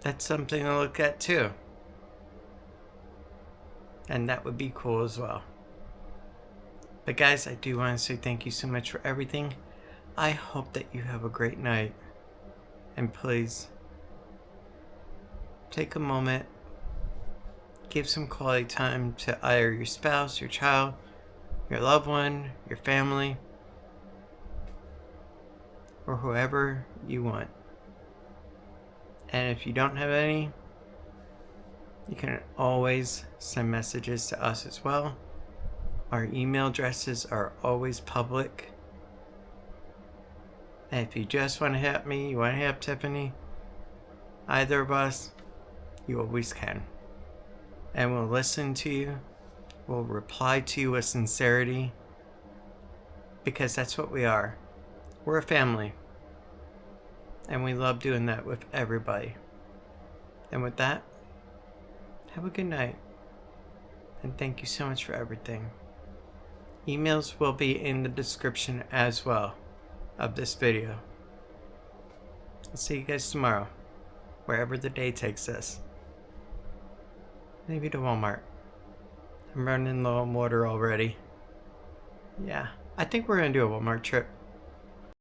that's something to look at too. And that would be cool as well. But guys, I do want to say thank you so much for everything. I hope that you have a great night. And please, take a moment, give some quality time to either your spouse, your child, your loved one, your family, or whoever you want. And if you don't have any, you can always send messages to us as well. Our email addresses are always public. And if you just want to hit me, you want to hit Tiffany, either of us, you always can. And we'll listen to you. We'll reply to you with sincerity. Because that's what we are. We're a family. And we love doing that with everybody. And with that, have a good night. And thank you so much for everything. Emails will be in the description as well of this video. I'll see you guys tomorrow, wherever the day takes us. Maybe to Walmart. I'm running low on water already. Yeah, I think we're gonna do a Walmart trip.